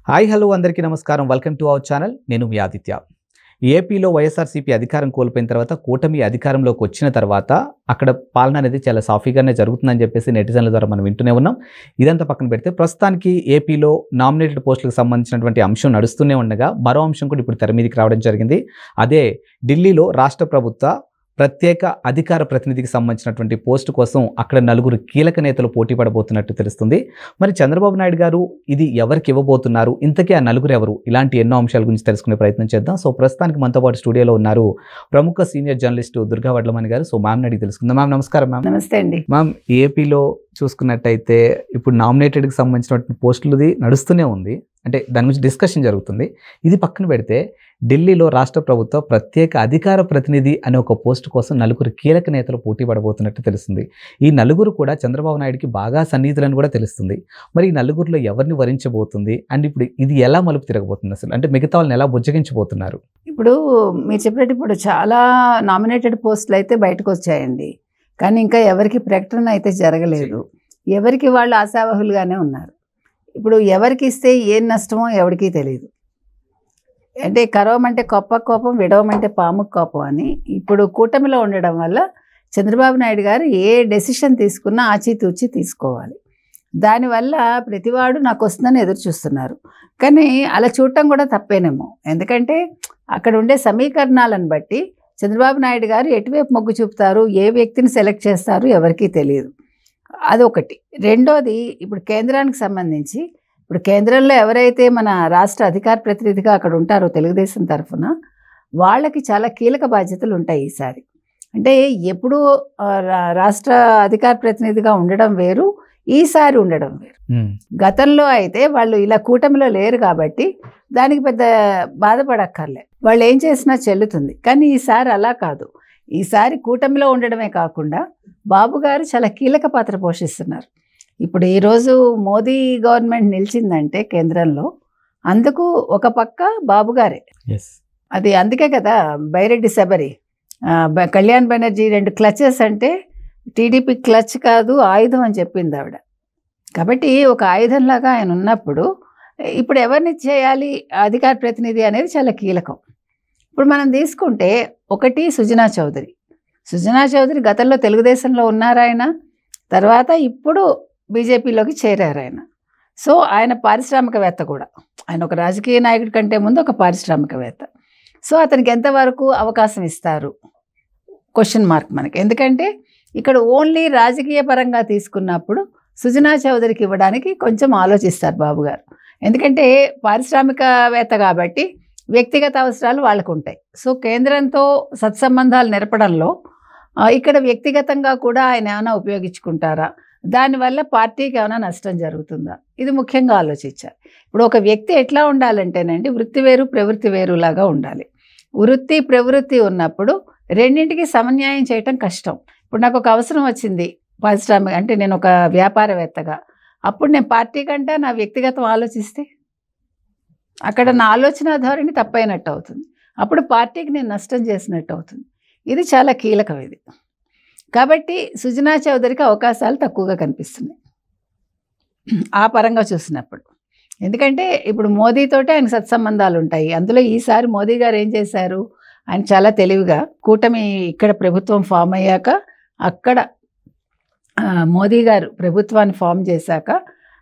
Hi hello అందరికీ నమస్కారం. Welcome to our channel. నేను మీ ఆదిత్య. ఏపీలో వైఎస్ఆర్సీపీ అధికారం కోల్పోయిన తర్వాత కూటమి అధికారంలోకి వచ్చిన తర్వాత అక్కడ పాలన అనేది చాలా సాఫీగానే జరుగుతుందని చెప్పేసి నెటిజన్ల ద్వారా మనం వింటూనే ఉన్నాం. ఇదంతా పక్కన పెడితే ప్రస్తుతానికి ఏపీలో నామినేటెడ్ పోస్టులకు సంబంధించినటువంటి అంశం నడుస్తూనే ఉండగా మరో అంశం కూడా ఇప్పుడు తెర మీదకి రావడం జరిగింది. అదే ఢిల్లీలో రాష్ట్ర ప్రభుత్వ ప్రత్యేక అధికార ప్రతినిధికి సంబంధించినటువంటి పోస్టు కోసం అక్కడ నలుగురు కీలక నేతలు పోటీ పడబోతున్నట్టు తెలుస్తుంది. మరి చంద్రబాబు నాయుడు గారు ఇది ఎవరికి ఇవ్వబోతున్నారు, ఇంతకీ ఆ నలుగురు ఎవరు, ఇలాంటి ఎన్నో అంశాల గురించి తెలుసుకునే ప్రయత్నం చేద్దాం. సో ప్రస్తుతానికి మనతో పాటు స్టూడియోలో ఉన్నారు ప్రముఖ సీనియర్ జర్నలిస్టు దుర్గా వడ్లమణి గారు. సో మ్యామ్ని అడిగి తెలుసుకుందాం. మ్యామ్ నమస్కారం. మ్యామ్ నమస్తే అండి. మ్యామ్, ఏపీలో చూసుకున్నట్టయితే ఇప్పుడు నామినేటెడ్కి సంబంధించినటువంటి పోస్టులది నడుస్తూనే ఉంది, అంటే దాని గురించి డిస్కషన్ జరుగుతుంది. ఇది పక్కన పెడితే ఢిల్లీలో రాష్ట్ర ప్రభుత్వ ప్రత్యేక అధికార ప్రతినిధి అనే ఒక పోస్టు కోసం నలుగురు కీలక నేతలు పోటీ పడబోతున్నట్టు తెలుస్తుంది. ఈ నలుగురు కూడా చంద్రబాబు నాయుడుకి బాగా సన్నిహితులని కూడా తెలుస్తుంది. మరి ఈ నలుగురిలో ఎవరిని వరించబోతుంది అండ్ ఇప్పుడు ఇది ఎలా మలుపు తిరగబోతుంది అసలు, అంటే మిగతా వాళ్ళని ఎలా బుజ్జగించబోతున్నారు? ఇప్పుడు మీరు చెప్పినట్టు ఇప్పుడు చాలా నామినేటెడ్ పోస్టులు అయితే బయటకు వచ్చాయండి, కానీ ఇంకా ఎవరికి ప్రకటన అయితే జరగలేదు. ఎవరికి వాళ్ళు ఆశావహులుగానే ఉన్నారు. ఇప్పుడు ఎవరికి ఇస్తే ఏం నష్టమో ఎవరికీ తెలియదు. అంటే కరవమంటే కొప్ప కోపం, విడవమంటే పాము కోపం అని ఇప్పుడు కూటమిలో ఉండడం వల్ల చంద్రబాబు నాయుడు గారు ఏ డెసిషన్ తీసుకున్నా ఆచితూచి తీసుకోవాలి. దానివల్ల ప్రతివాడు నాకు వస్తుందని ఎదురు చూస్తున్నారు. కానీ అలా చూడటం కూడా తప్పేనేమో, ఎందుకంటే అక్కడ ఉండే సమీకరణాలను బట్టి చంద్రబాబు నాయుడు గారు ఎటువైపు మొగ్గు చూపుతారు, ఏ వ్యక్తిని సెలెక్ట్ చేస్తారు ఎవరికీ తెలియదు. అదొకటి. రెండోది, ఇప్పుడు కేంద్రానికి సంబంధించి ఇప్పుడు కేంద్రంలో ఎవరైతే మన రాష్ట్ర అధికార ప్రతినిధిగా అక్కడ ఉంటారో తెలుగుదేశం తరఫున వాళ్ళకి చాలా కీలక బాధ్యతలు ఉంటాయి ఈసారి. అంటే ఎప్పుడు రాష్ట్ర అధికార ప్రతినిధిగా ఉండడం వేరు, ఈసారి ఉండడం వేరు. గతంలో అయితే వాళ్ళు ఇలా కూటమిలో లేరు కాబట్టి దానికి పెద్ద బాధపడక్కర్లే, వాళ్ళు ఏం చేసినా చెల్లుతుంది. కానీ ఈసారి అలా కాదు. ఈసారి కూటమిలో ఉండడమే కాకుండా బాబు గారు చాలా కీలక పాత్ర పోషిస్తున్నారు. ఇప్పుడు ఈరోజు మోదీ గవర్నమెంట్ నిలిచిందంటే కేంద్రంలో అందుకు ఒక పక్క బాబు గారే. అది అందుకే కదా బైరెడ్డి శబరి, కళ్యాణ్ బెనర్జీ రెండు క్లచెస్ అంటే టీడీపీ క్లచ్ కాదు ఆయుధం అని చెప్పింది ఆవిడ. కాబట్టి ఒక ఆయుధంలాగా ఆయన ఉన్నప్పుడు ఇప్పుడు ఎవరిని చేయాలి అధికార ప్రతినిధి అనేది చాలా కీలకం. ఇప్పుడు మనం తీసుకుంటే ఒకటి సుజనా చౌదరి. సుజనా చౌదరి గతంలో తెలుగుదేశంలో ఉన్నారు ఆయన, తర్వాత ఇప్పుడు బీజేపీలోకి చేరారు ఆయన. సో ఆయన పారిశ్రామికవేత్త కూడా, ఆయన ఒక రాజకీయ నాయకుడి కంటే ముందు ఒక పారిశ్రామికవేత్త. సో అతనికి ఎంతవరకు అవకాశం ఇస్తారు క్వశ్చన్ మార్క్ మనకి. ఎందుకంటే ఇక్కడ ఓన్లీ రాజకీయ పరంగా తీసుకున్నప్పుడు సుజనా చౌదరికి ఇవ్వడానికి కొంచెం ఆలోచిస్తారు బాబు గారు. ఎందుకంటే పారిశ్రామికవేత్త కాబట్టి వ్యక్తిగత అవసరాలు వాళ్ళకు ఉంటాయి. సో కేంద్రంతో సత్సంబంధాలు నెరపడంలో ఇక్కడ వ్యక్తిగతంగా కూడా ఆయన ఏమైనా ఉపయోగించుకుంటారా, దానివల్ల పార్టీకి ఏమైనా నష్టం జరుగుతుందా, ఇది ముఖ్యంగా ఆలోచించాలి. ఇప్పుడు ఒక వ్యక్తి ఎట్లా ఉండాలంటేనండి, వృత్తి వేరు ప్రవృత్తి వేరులాగా ఉండాలి. వృత్తి ప్రవృత్తి ఉన్నప్పుడు రెండింటికి సమన్యాయం చేయటం కష్టం. ఇప్పుడు నాకు ఒక అవసరం వచ్చింది పారిశ్రామిక, అంటే నేను ఒక వ్యాపారవేత్తగా, అప్పుడు నేను పార్టీ కంటే నా వ్యక్తిగతం ఆలోచిస్తే అక్కడ నా ఆలోచన ధోరణి తప్పైనట్టు అవుతుంది. అప్పుడు పార్టీకి నేను నష్టం చేసినట్టు అవుతుంది. ఇది చాలా కీలకం ఇది. కాబట్టి సుజనా చౌదరికి అవకాశాలు తక్కువగా కనిపిస్తున్నాయి ఆ పరంగా చూసినప్పుడు. ఎందుకంటే ఇప్పుడు మోదీతోటే ఆయన సత్సంబంధాలు ఉంటాయి. అందులో ఈసారి మోదీ గారు ఏం చేశారు, ఆయన చాలా తెలివిగా కూటమి ఇక్కడ ప్రభుత్వం ఫామ్ అయ్యాక అక్కడ మోదీ గారు ప్రభుత్వాన్ని ఫామ్ చేశాక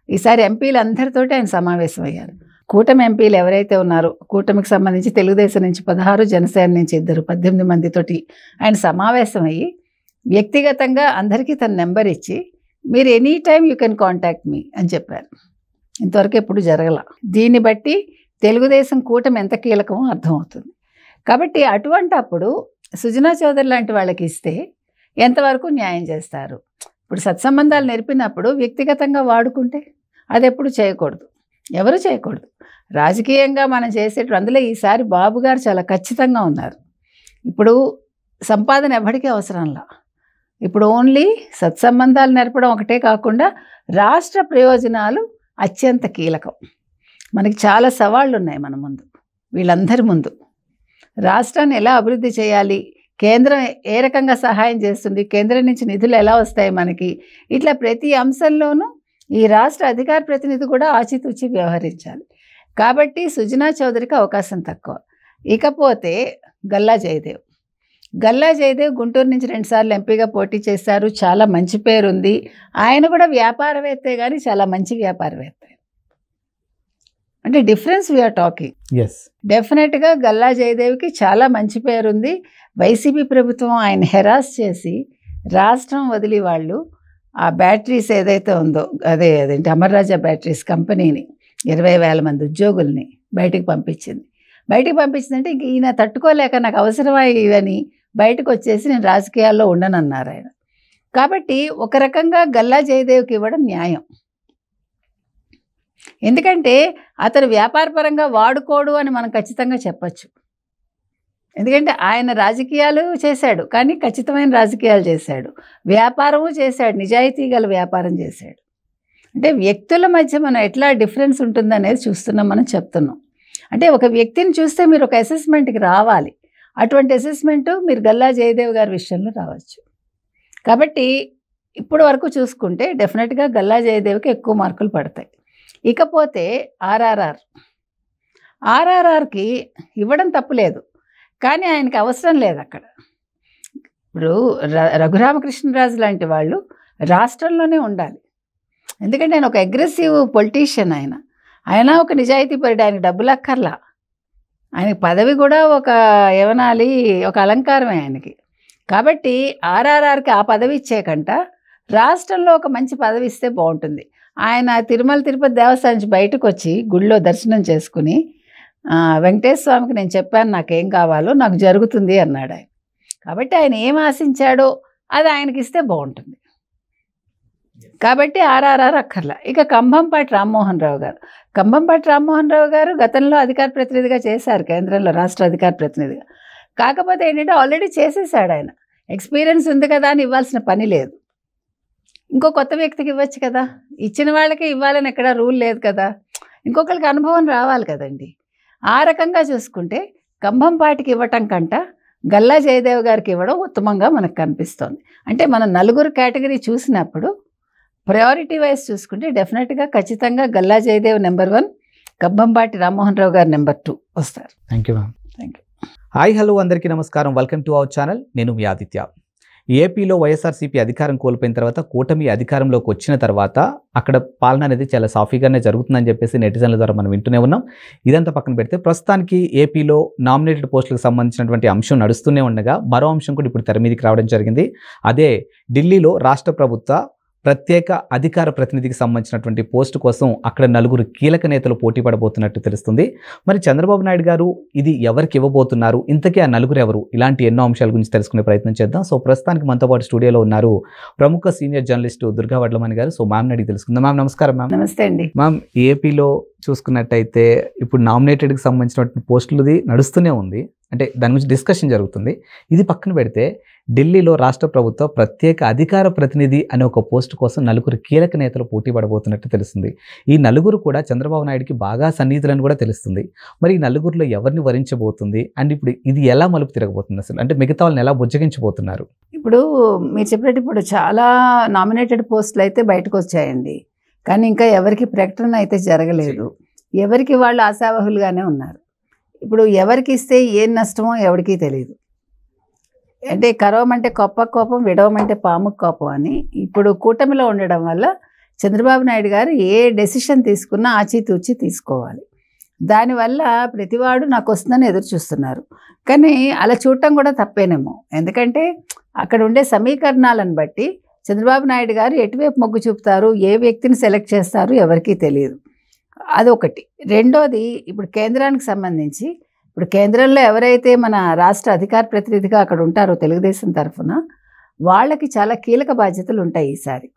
ఈసారి ఎంపీలందరితోటి ఆయన సమావేశం అయ్యారు. కూటమి ఎంపీలు ఎవరైతే ఉన్నారో, కూటమికి సంబంధించి తెలుగుదేశం నుంచి 16, జనసేన నుంచి 2, 18 మందితోటి ఆయన సమావేశం అయ్యి వ్యక్తిగతంగా అందరికీ తన నెంబర్ ఇచ్చి మీరు any time you can contact me అని చెప్పారు. ఇంతవరకు ఎప్పుడు జరగల. దీన్ని బట్టి తెలుగుదేశం కూటమి ఎంత కీలకమో అర్థమవుతుంది. కాబట్టి అటువంటి అప్పుడు సుజనా చౌదరి లాంటి వాళ్ళకి ఇస్తే ఎంతవరకు న్యాయం చేస్తారు? ఇప్పుడు సత్సంబంధాలు నేర్పినప్పుడు వ్యక్తిగతంగా వాడుకుంటే అది ఎప్పుడు చేయకూడదు, ఎవరు చేయకూడదు. రాజకీయంగా మనం చేసేటప్పుడు అందులో ఈసారి బాబు గారు చాలా ఖచ్చితంగా ఉన్నారు. ఇప్పుడు సంపాదన ఎవరికీ అవసరంలా, ఇప్పుడు ఓన్లీ సత్సంబంధాలు నేర్పడం ఒకటే కాకుండా రాష్ట్ర ప్రయోజనాలు అత్యంత కీలకం. మనకి చాలా సవాళ్ళు ఉన్నాయి మన ముందు, వీళ్ళందరి ముందు. రాష్ట్రాన్ని ఎలా అభివృద్ధి చేయాలి, కేంద్రం ఏ రకంగా సహాయం చేస్తుంది, కేంద్రం నుంచి నిధులు ఎలా వస్తాయి మనకి, ఇట్లా ప్రతి అంశంలోనూ ఈ రాష్ట్ర అధికార ప్రతినిధి కూడా ఆచితూచి వ్యవహరించాలి. కాబట్టి సుజనా చౌదరికి అవకాశం తక్కువ. ఇకపోతే గల్లా జయదేవ్ గుంటూరు నుంచి 2 సార్లు ఎంపీగా పోటీ చేశారు. చాలా మంచి పేరుంది. ఆయన కూడా వ్యాపారవేత్తే కానీ చాలా మంచి వ్యాపారవేత్త. అంటే డిఫరెన్స్ వీఆర్ టాకింగ్. డెఫినెట్గా గల్లా జయదేవ్కి చాలా మంచి పేరుంది. వైసీపీ ప్రభుత్వం ఆయన హెరాస్ చేసి రాష్ట్రం వదిలి వాళ్ళు ఆ బ్యాటరీస్ ఏదైతే ఉందో అదేంటి అమర్ రాజా బ్యాటరీస్ కంపెనీని 20,000 మంది ఉద్యోగుల్ని బయటికి పంపించిందంటే ఇంక ఈయన తట్టుకోలేక నాకు అవసరమా ఇవని బయటకు వచ్చేసి నేను రాజకీయాల్లో ఉండనన్నారు ఆయన. కాబట్టి ఒక రకంగా గల్లా జయదేవ్కి ఇవ్వడం న్యాయం. ఎందుకంటే అతను వ్యాపారపరంగా వాడుకోడు అని మనం ఖచ్చితంగా చెప్పచ్చు. ఎందుకంటే ఆయన రాజకీయాలు చేశాడు, కానీ ఖచ్చితమైన రాజకీయాలు చేశాడు, వ్యాపారము చేశాడు, నిజాయితీ గల వ్యాపారం చేశాడు. అంటే వ్యక్తుల మధ్య మనం ఎట్లా డిఫరెన్స్ ఉంటుందనేది చూస్తున్నాం, మనం చెప్తున్నాం. అంటే ఒక వ్యక్తిని చూస్తే మీరు ఒక అసెస్మెంట్కి రావాలి. అటువంటి అసెస్మెంట్ మీరు గల్లా జయదేవ్ గారి విషయంలో రావచ్చు. కాబట్టి ఇప్పుడు వరకు చూసుకుంటే డెఫినెట్గా గల్లా జయదేవ్కి ఎక్కువ మార్కులు పడతాయి. ఇకపోతే ఆర్ఆర్ఆర్కి ఇవ్వడం తప్పులేదు, కానీ ఆయనకి అవసరం లేదు అక్కడ. ఇప్పుడు రఘురామకృష్ణరాజు లాంటి వాళ్ళు రాష్ట్రంలోనే ఉండాలి. ఎందుకంటే ఆయన ఒక అగ్రెసివ్ పొలిటీషియన్. ఆయన ఒక నిజాయితీ పరుడు. ఆయనకి డబ్బులు అక్కర్లా. ఆయనకి పదవి కూడా ఒక ఏమనాలి, ఒక అలంకారమే ఆయనకి. కాబట్టి ఆర్ఆర్ఆర్కి ఆ పదవి ఇచ్చేకంట రాష్ట్రంలో ఒక మంచి పదవి ఇస్తే బాగుంటుంది. ఆయన తిరుమల తిరుపతి దేవస్థానం నుంచి బయటకు వచ్చి గుళ్ళో దర్శనం చేసుకుని వెంకటేశ్వర స్వామికి నేను చెప్పాను నాకేం కావాలో నాకు జరుగుతుంది అన్నాడు ఆయన. కాబట్టి ఆయన ఏం ఆశించాడో అది ఆయనకి ఇస్తే బాగుంటుంది. కాబట్టి ఆర్ఆర్ఆర్ అక్కర్లా. ఇక కంభంపాటి రామ్మోహన్ రావు గారు గతంలో అధికార ప్రతినిధిగా చేశారు, కేంద్రంలో రాష్ట్ర అధికార ప్రతినిధిగా. కాకపోతే ఏంటంటే ఆల్రెడీ చేసేసాడు ఆయన. ఎక్స్పీరియన్స్ ఉంది కదా అని ఇవ్వాల్సిన పని లేదు. ఇంకో కొత్త వ్యక్తికి ఇవ్వచ్చు కదా. ఇచ్చిన వాళ్ళకి ఇవ్వాలని ఎక్కడ రూల్ లేదు కదా. ఇంకొకరికి అనుభవం రావాలి కదండి. ఆ రకంగా చూసుకుంటే కంభంపాటికి ఇవ్వటం కంట గల్లా జయదేవ్ గారికి ఇవ్వడం ఉత్తమంగా మనకు కనిపిస్తోంది. అంటే మనం నలుగురు కేటగిరీ చూసినప్పుడు ప్రయారిటీ వైజ్ చూసుకుంటే డెఫినెట్గా ఖచ్చితంగా గల్లా జయదేవ్ నెంబర్ 1, కంభంపాటి రామ్మోహన్ రావు గారు నెంబర్ 2 వస్తారు. Thank you ma'am. Thank you. Hi hello అందరికీ నమస్కారం. Welcome to our channel. నేను మీ ఆదిత్య. ఏపీలో వైఎస్ఆర్సీపీ అధికారం కోల్పోయిన తర్వాత కూటమి అధికారంలోకి వచ్చిన తర్వాత అక్కడ పాలన అనేది చాలా సాఫీగానే జరుగుతుందని చెప్పేసి నెటిజన్ల ద్వారా మనం వింటూనే ఉన్నాం. ఇదంతా పక్కన పెడితే ప్రస్తుతానికి ఏపీలో నామినేటెడ్ పోస్టులకు సంబంధించినటువంటి అంశం నడుస్తూనే ఉండగా మరో అంశం కూడా ఇప్పుడు తెర మీదకి రావడం జరిగింది. అదే ఢిల్లీలో రాష్ట్ర ప్రభుత్వ ప్రత్యేక అధికార ప్రతినిధికి సంబంధించినటువంటి పోస్టు కోసం అక్కడ 4 కీలక నేతలు పోటీ పడబోతున్నట్టు తెలుస్తుంది. మరి చంద్రబాబు నాయుడు గారు ఇది ఎవరికి ఇవ్వబోతున్నారు, ఇంతకీ ఆ 4 ఎవరు, ఇలాంటి ఎన్నో అంశాల గురించి తెలుసుకునే ప్రయత్నం చేద్దాం. సో ప్రస్తుతానికి మనతో పాటు స్టూడియోలో ఉన్నారు ప్రముఖ సీనియర్ జర్నలిస్టు దుర్గా వడ్లమణి గారు. సో మ్యామ్ అడిగి తెలుసుకుందాం. మ్యామ్ నమస్కారం. మ్యామ్ నమస్తే అండి. మ్యామ్, ఏపీలో చూసుకున్నట్టయితే ఇప్పుడు నామినేటెడ్కి సంబంధించినటువంటి పోస్టులది నడుస్తూనే ఉంది, అంటే దాని గురించి డిస్కషన్ జరుగుతుంది. ఇది పక్కన పెడితే ఢిల్లీలో రాష్ట్ర ప్రభుత్వ ప్రత్యేక అధికార ప్రతినిధి అనే ఒక పోస్టు కోసం 4 కీలక నేతలు పోటీ పడబోతున్నట్టు తెలుస్తుంది. ఈ 4 కూడా చంద్రబాబు నాయుడుకి బాగా సన్నిహితులని కూడా తెలుస్తుంది. మరి ఈ 4లో ఎవరిని వరించబోతుంది అండ్ ఇప్పుడు ఇది ఎలా మలుపు తిరగబోతుంది అసలు, అంటే మిగతా వాళ్ళని ఎలా బుజ్జగించబోతున్నారు? ఇప్పుడు మీరు చెప్పినట్టు ఇప్పుడు చాలా నామినేటెడ్ పోస్టులు అయితే బయటకు వచ్చాయండి, కానీ ఇంకా ఎవరికి ప్రకటన అయితే జరగలేదు. ఎవరికి వాళ్ళు ఆశావహులుగానే ఉన్నారు. ఇప్పుడు ఎవరికి ఇస్తే ఏం నష్టమో ఎవరికీ తెలియదు. అంటే కరవమంటే కోపం, విడవమంటే పాముకు కోపం అని ఇప్పుడు కూటమిలో ఉండడం వల్ల చంద్రబాబు నాయుడు గారు ఏ డెసిషన్ తీసుకున్నా ఆచితూచి తీసుకోవాలి. దానివల్ల ప్రతివాడు నాకు వస్తుందని ఎదురు చూస్తున్నారు. కానీ అలా చూడటం కూడా తప్పేనేమో, ఎందుకంటే అక్కడ ఉండే సమీకరణాలను బట్టి చంద్రబాబు నాయుడు గారు ఎటువైపు మొగ్గు చూపుతారు, ఏ వ్యక్తిని సెలెక్ట్ చేస్తారు ఎవరికీ తెలియదు. అదొకటి. రెండోది, ఇప్పుడు కేంద్రానికి సంబంధించి ఇప్పుడు కేంద్రంలో ఎవరైతే మన రాష్ట్ర అధికార ప్రతినిధిగా అక్కడ ఉంటారో తెలుగుదేశం తరఫున వాళ్ళకి చాలా కీలక బాధ్యతలు ఉంటాయి ఈసారి.